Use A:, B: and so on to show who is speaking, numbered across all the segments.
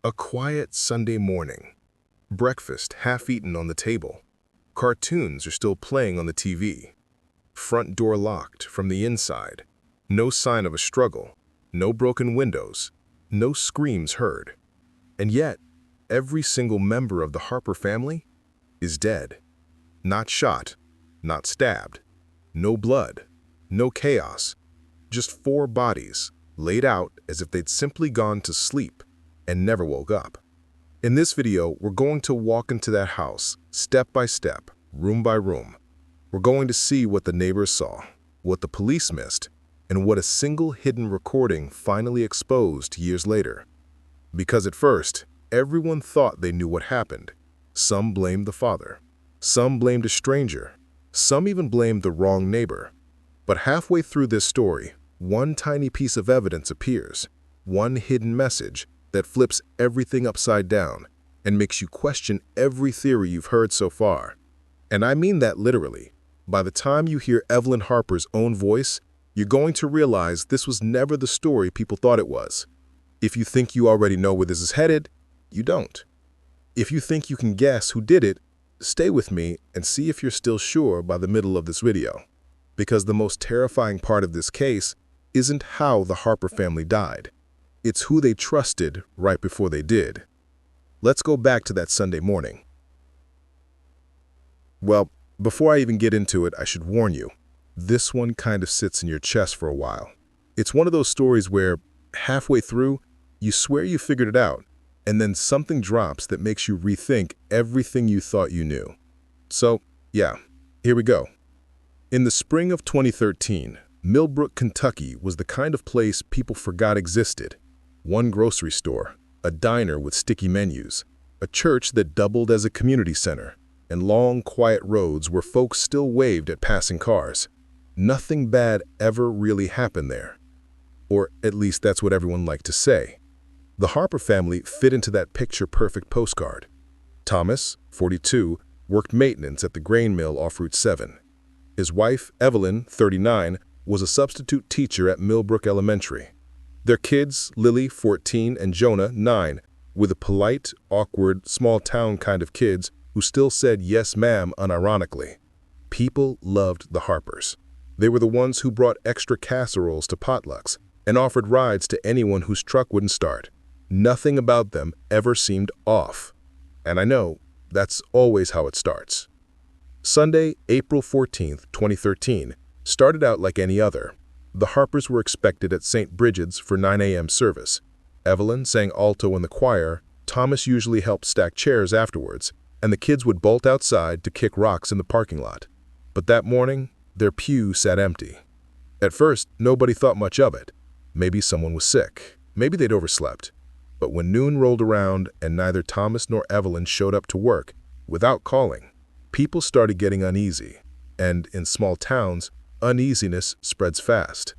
A: A quiet Sunday morning. Breakfast half-eaten on the table. Cartoons are still playing on the TV. Front door locked from the inside. No sign of a struggle. No broken windows. No screams heard. And yet, every single member of the Harper family is dead. Not shot, not stabbed. No blood, no chaos. Just 4 bodies laid out as if they'd simply gone to sleep and never woke up. In this video, we're going to walk into that house, step by step, room by room. We're going to see what the neighbors saw, what the police missed, and what a single hidden recording finally exposed years later. Because at first, everyone thought they knew what happened. Some blamed the father. Some blamed a stranger. Some even blamed the wrong neighbor. But halfway through this story, one tiny piece of evidence appears, one hidden message that flips everything upside down and makes you question every theory you've heard so far. And I mean that literally. By the time you hear Evelyn Harper's own voice, you're going to realize this was never the story people thought it was. If you think you already know where this is headed, you don't. If you think you can guess who did it, stay with me and see if you're still sure by the middle of this video. Because the most terrifying part of this case isn't how the Harper family died. It's who they trusted right before they did. Let's go back to that Sunday morning. Well, before I even get into it, I should warn you, this one kind of sits in your chest for a while. It's one of those stories where, halfway through, you swear you figured it out, and then something drops that makes you rethink everything you thought you knew. So, yeah, here we go. In the spring of 2013, Millbrook, Kentucky was the kind of place people forgot existed. One grocery store, a diner with sticky menus, a church that doubled as a community center, and long, quiet roads where folks still waved at passing cars. Nothing bad ever really happened there. Or at least that's what everyone liked to say. The Harper family fit into that picture-perfect postcard. Thomas, 42, worked maintenance at the grain mill off Route 7. His wife, Evelyn, 39, was a substitute teacher at Millbrook Elementary. Their kids, Lily, 14, and Jonah, 9, were the polite, awkward, small-town kind of kids who still said yes ma'am unironically. People loved the Harpers. They were the ones who brought extra casseroles to potlucks and offered rides to anyone whose truck wouldn't start. Nothing about them ever seemed off. And I know that's always how it starts. Sunday, April 14th, 2013, started out like any other. The Harpers were expected at St. Bridget's for 9 a.m. service. Evelyn sang alto in the choir, Thomas usually helped stack chairs afterwards, and the kids would bolt outside to kick rocks in the parking lot. But that morning, their pew sat empty. At first, nobody thought much of it. Maybe someone was sick. Maybe they'd overslept. But when noon rolled around and neither Thomas nor Evelyn showed up to work, without calling, people started getting uneasy. And in small towns, uneasiness spreads fast.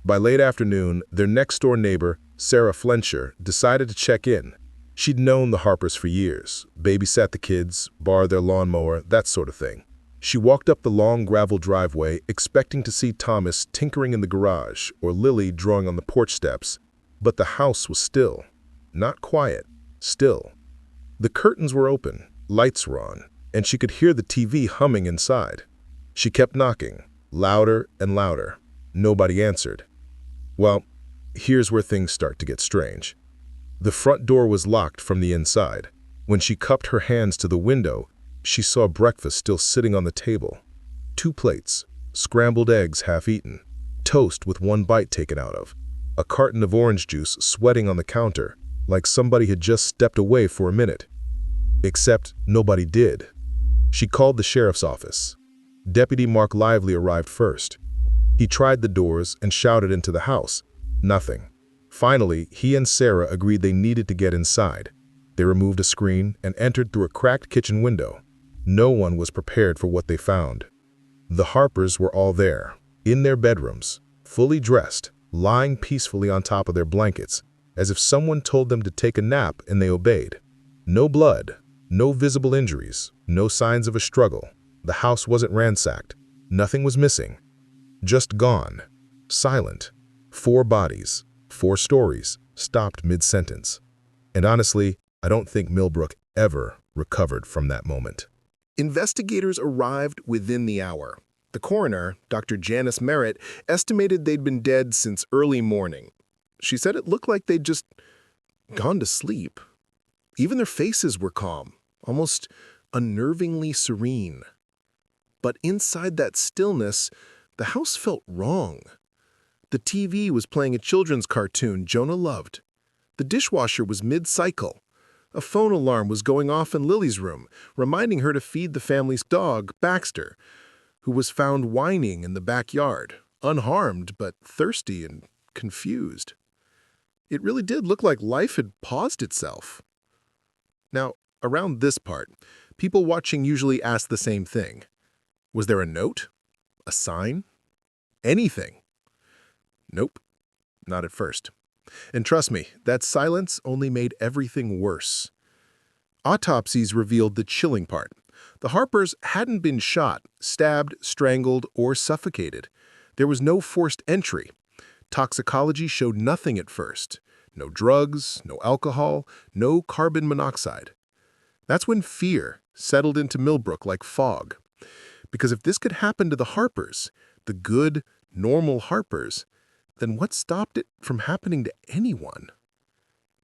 A: By late afternoon, their next-door neighbor, Sarah Flensher, decided to check in. She'd known the Harpers for years, babysat the kids, borrowed their lawnmower, that sort of thing. She walked up the long gravel driveway, expecting to see Thomas tinkering in the garage or Lily drawing on the porch steps. But the house was still. Not quiet, still. The curtains were open, lights were on, and she could hear the TV humming inside. She kept knocking, louder and louder. Nobody answered. Well, here's where things start to get strange. The front door was locked from the inside. When she cupped her hands to the window, she saw breakfast still sitting on the table. 2 plates, scrambled eggs half-eaten, toast with 1 bite taken out of, a carton of orange juice sweating on the counter, like somebody had just stepped away for a minute. Except nobody did. She called the sheriff's office. Deputy Mark Lively arrived first. He tried the doors and shouted into the house. Nothing. Finally, he and Sarah agreed they needed to get inside. They removed a screen and entered through a cracked kitchen window. No one was prepared for what they found. The Harpers were all there, in their bedrooms, fully dressed, lying peacefully on top of their blankets, as if someone told them to take a nap and they obeyed. No blood, no visible injuries, no signs of a struggle. The house wasn't ransacked. Nothing was missing. Just gone. Silent. 4 bodies, 4 stories, stopped mid-sentence. And honestly, I don't think Millbrook ever recovered from that moment. Investigators arrived within the hour. The coroner, Dr. Janice Merritt, estimated they'd been dead since early morning. She said it looked like they'd just gone to sleep. Even their faces were calm, almost unnervingly serene. But inside that stillness, the house felt wrong. The TV was playing a children's cartoon Jonah loved. The dishwasher was mid-cycle. A phone alarm was going off in Lily's room, reminding her to feed the family's dog, Baxter, who was found whining in the backyard, unharmed but thirsty and confused. It really did look like life had paused itself. Now, around this part, people watching usually ask the same thing. Was there a note? A sign? Anything? Nope, not at first. And trust me, that silence only made everything worse. Autopsies revealed the chilling part. The Harpers hadn't been shot, stabbed, strangled, or suffocated. There was no forced entry. Toxicology showed nothing at first. No drugs, no alcohol, no carbon monoxide. That's when fear settled into Millbrook like fog. Because if this could happen to the Harpers, the good, normal Harpers, then what stopped it from happening to anyone?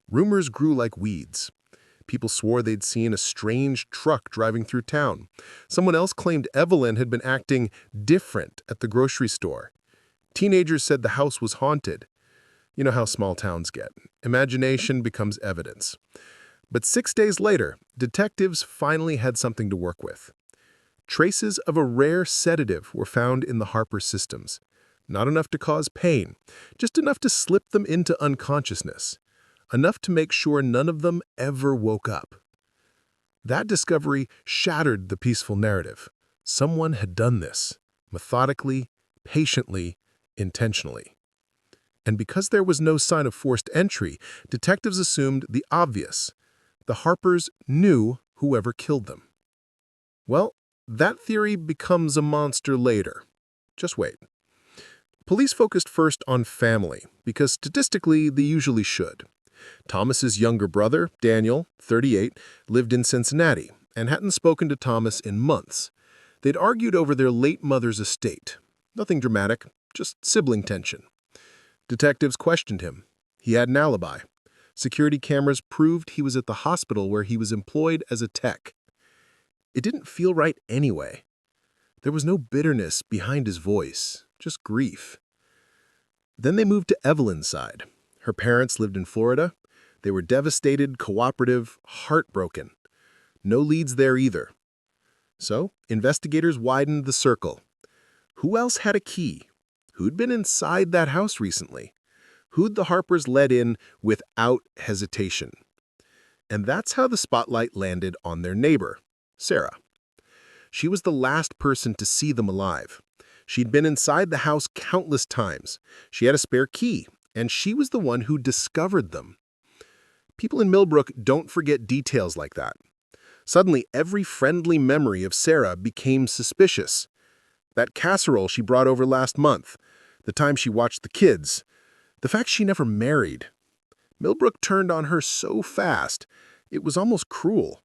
A: Rumors grew like weeds. People swore they'd seen a strange truck driving through town. Someone else claimed Evelyn had been acting different at the grocery store. Teenagers said the house was haunted. You know how small towns get. Imagination becomes evidence. But 6 days later, detectives finally had something to work with. Traces of a rare sedative were found in the Harper systems. Not enough to cause pain, just enough to slip them into unconsciousness. Enough to make sure none of them ever woke up. That discovery shattered the peaceful narrative. Someone had done this, methodically, patiently, intentionally. And because there was no sign of forced entry, detectives assumed the obvious. The Harpers knew whoever killed them. Well, that theory becomes a monster later. Just wait. Police focused first on family, because statistically they usually should. Thomas's younger brother, Daniel, 38, lived in Cincinnati and hadn't spoken to Thomas in months. They'd argued over their late mother's estate. Nothing dramatic, just sibling tension. Detectives questioned him. He had an alibi. Security cameras proved he was at the hospital where he was employed as a tech. It didn't feel right anyway. There was no bitterness behind his voice, just grief. Then they moved to Evelyn's side. Her parents lived in Florida. They were devastated, cooperative, heartbroken. No leads there either. So, investigators widened the circle. Who else had a key? Who'd been inside that house recently? Who'd the Harpers let in without hesitation? And that's how the spotlight landed on their neighbor, Sarah. She was the last person to see them alive. She'd been inside the house countless times. She had a spare key, and she was the one who discovered them. People in Millbrook don't forget details like that. Suddenly, every friendly memory of Sarah became suspicious. That casserole she brought over last month, the time she watched the kids, the fact she never married. Millbrook turned on her so fast, it was almost cruel.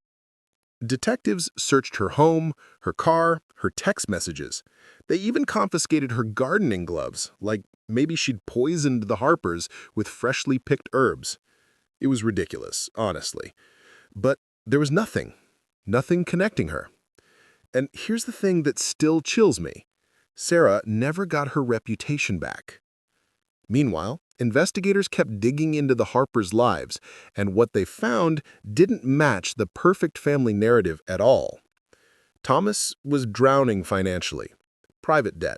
A: Detectives searched her home, her car, her text messages. They even confiscated her gardening gloves, like maybe she'd poisoned the Harpers with freshly picked herbs. It was ridiculous, honestly. But there was nothing connecting her. And here's the thing that still chills me. Sarah never got her reputation back. Meanwhile, investigators kept digging into the Harpers' lives, and what they found didn't match the perfect family narrative at all. Thomas was drowning financially. Private debt,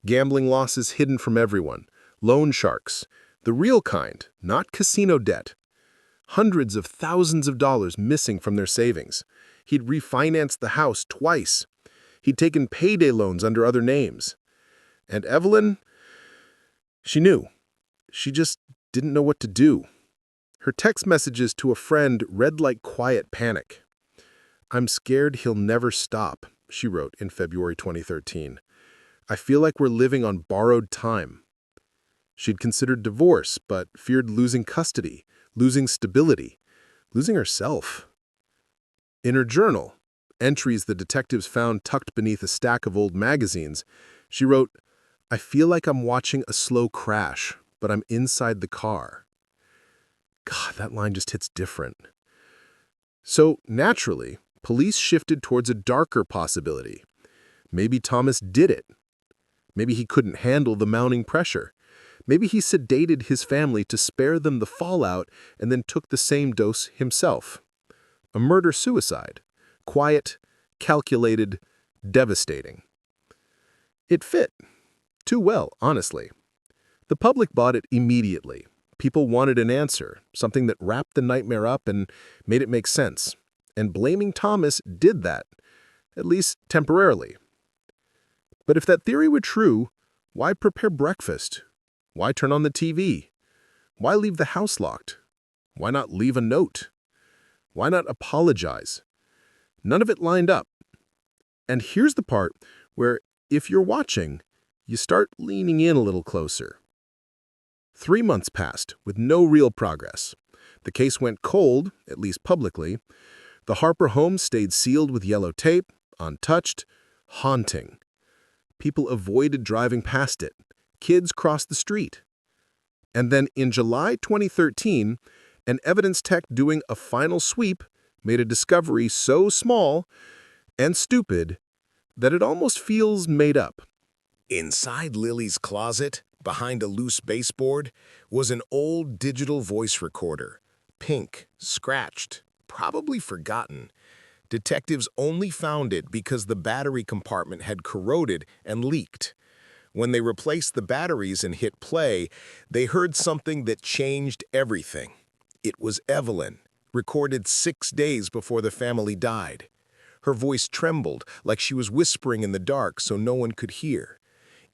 A: gambling losses hidden from everyone, loan sharks, the real kind, not casino debt. Hundreds of thousands of dollars missing from their savings. He'd refinanced the house twice. He'd taken payday loans under other names. And Evelyn, she knew. She just didn't know what to do. Her text messages to a friend read like quiet panic. "I'm scared he'll never stop," she wrote in February 2013. "I feel like we're living on borrowed time." She'd considered divorce, but feared losing custody, losing stability. losing herself. In her journal, entries the detectives found tucked beneath a stack of old magazines, she wrote, "I feel like I'm watching a slow crash, but I'm inside the car." God, that line just hits different. So, naturally, police shifted towards a darker possibility. Maybe Thomas did it. Maybe he couldn't handle the mounting pressure. Maybe he sedated his family to spare them the fallout and then took the same dose himself. A murder-suicide. Quiet, calculated, devastating. It fit. Too well, honestly. The public bought it immediately. People wanted an answer, something that wrapped the nightmare up and made it make sense. And blaming Thomas did that, at least temporarily. But if that theory were true, why prepare breakfast? Why turn on the TV? Why leave the house locked? Why not leave a note? Why not apologize? None of it lined up. And here's the part where, if you're watching, you start leaning in a little closer. 3 months passed with no real progress. The case went cold, at least publicly. The Harper home stayed sealed with yellow tape, untouched, haunting. People avoided driving past it. Kids crossed the street. And then in July 2013, an evidence tech doing a final sweep made a discovery so small and stupid that it almost feels made up.
B: Inside Lily's closet, behind a loose baseboard, was an old digital voice recorder. Pink, scratched, probably forgotten. Detectives only found it because the battery compartment had corroded and leaked. When they replaced the batteries and hit play, they heard something that changed everything. It was Evelyn, recorded 6 days before the family died. Her voice trembled like she was whispering in the dark so no one could hear.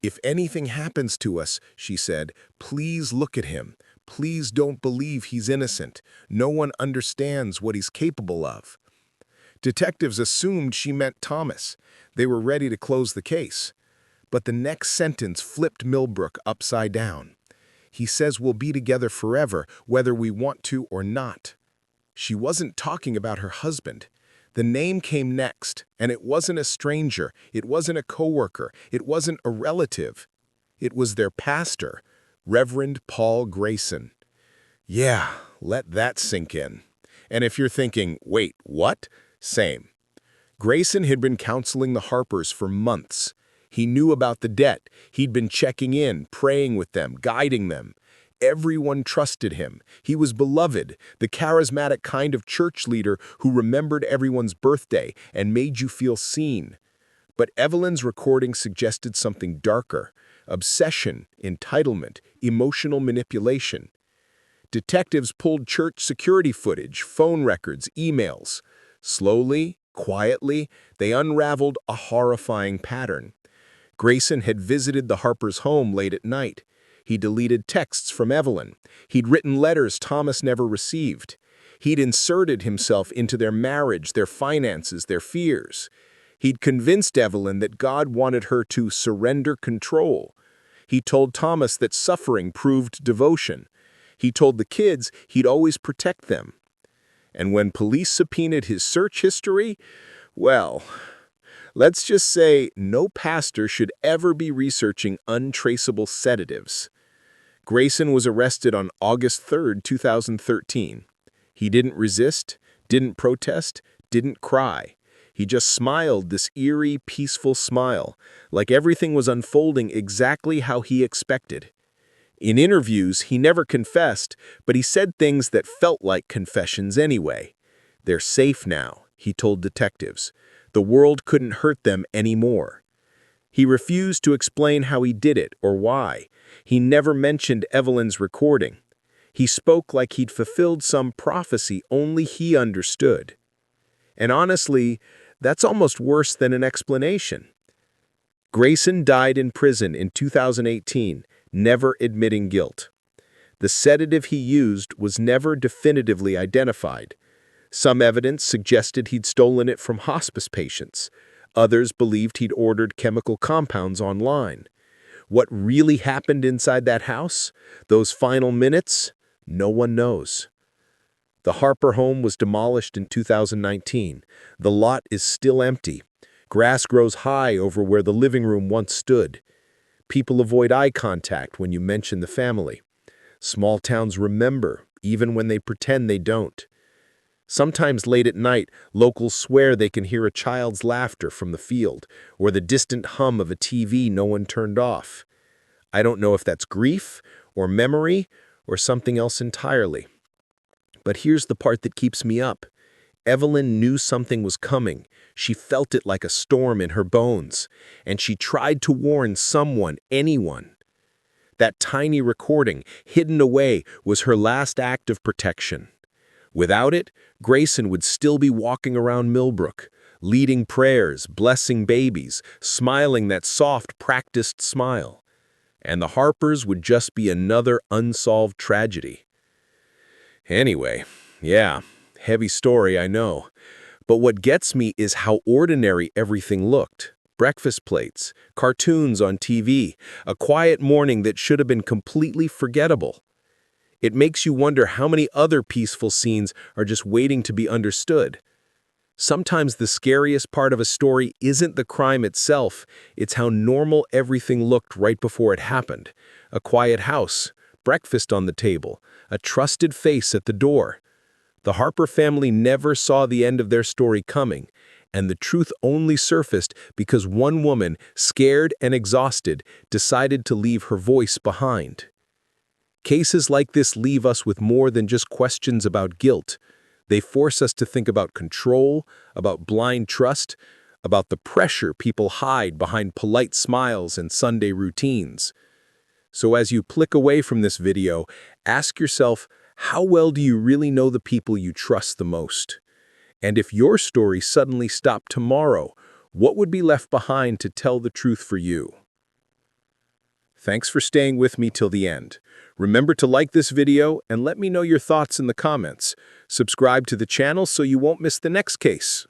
B: "If anything happens to us," she said, "please look at him. Please don't believe he's innocent. No one understands what he's capable of." Detectives assumed she meant Thomas. They were ready to close the case. But the next sentence flipped Millbrook upside down. "He says we'll be together forever, whether we want to or not." She wasn't talking about her husband. The name came next, and it wasn't a stranger, it wasn't a coworker, it wasn't a relative. It was their pastor, Reverend Paul Grayson. Yeah, let that sink in. And if you're thinking, wait, what? Same. Grayson had been counseling the Harpers for months. He knew about the debt. He'd been checking in, praying with them, guiding them. Everyone trusted him. He was beloved, the charismatic kind of church leader who remembered everyone's birthday and made you feel seen. But Evelyn's recording suggested something darker: obsession, entitlement, emotional manipulation. Detectives pulled church security footage, phone records, emails. Slowly, quietly, they unraveled a horrifying pattern. Grayson had visited the Harpers' home late at night. He deleted texts from Evelyn. He'd written letters Thomas never received. He'd inserted himself into their marriage, their finances, their fears. He'd convinced Evelyn that God wanted her to surrender control. He told Thomas that suffering proved devotion. He told the kids he'd always protect them. And when police subpoenaed his search history, well, let's just say no pastor should ever be researching untraceable sedatives. Grayson was arrested on August 3, 2013. He didn't resist, didn't protest, didn't cry. He just smiled this eerie, peaceful smile, like everything was unfolding exactly how he expected. In interviews, he never confessed, but he said things that felt like confessions anyway. "They're safe now," he told detectives. "The world couldn't hurt them anymore." He refused to explain how he did it or why. He never mentioned Evelyn's recording. He spoke like he'd fulfilled some prophecy only he understood. And honestly, that's almost worse than an explanation. Grayson died in prison in 2018, never admitting guilt. The sedative he used was never definitively identified. Some evidence suggested he'd stolen it from hospice patients. Others believed he'd ordered chemical compounds online. What really happened inside that house, those final minutes, no one knows. The Harper home was demolished in 2019. The lot is still empty. Grass grows high over where the living room once stood. People avoid eye contact when you mention the family. Small towns remember, even when they pretend they don't. Sometimes late at night, locals swear they can hear a child's laughter from the field, or the distant hum of a TV no one turned off. I don't know if that's grief, or memory, or something else entirely. But here's the part that keeps me up. Evelyn knew something was coming. She felt it like a storm in her bones, and she tried to warn someone, anyone. That tiny recording, hidden away, was her last act of protection. Without it, Grayson would still be walking around Millbrook, leading prayers, blessing babies, smiling that soft, practiced smile. And the Harpers would just be another unsolved tragedy. Anyway, yeah, heavy story, I know. But what gets me is how ordinary everything looked. Breakfast plates, cartoons on TV, a quiet morning that should have been completely forgettable. It makes you wonder how many other peaceful scenes are just waiting to be understood. Sometimes the scariest part of a story isn't the crime itself, it's how normal everything looked right before it happened. A quiet house, breakfast on the table, a trusted face at the door. The Harper family never saw the end of their story coming, and the truth only surfaced because one woman, scared and exhausted, decided to leave her voice behind. Cases like this leave us with more than just questions about guilt. They force us to think about control, about blind trust, about the pressure people hide behind polite smiles and Sunday routines. So as you click away from this video, ask yourself, how well do you really know the people you trust the most? And if your story suddenly stopped tomorrow, what would be left behind to tell the truth for you? Thanks for staying with me till the end. Remember to like this video and let me know your thoughts in the comments. Subscribe to the channel so you won't miss the next case.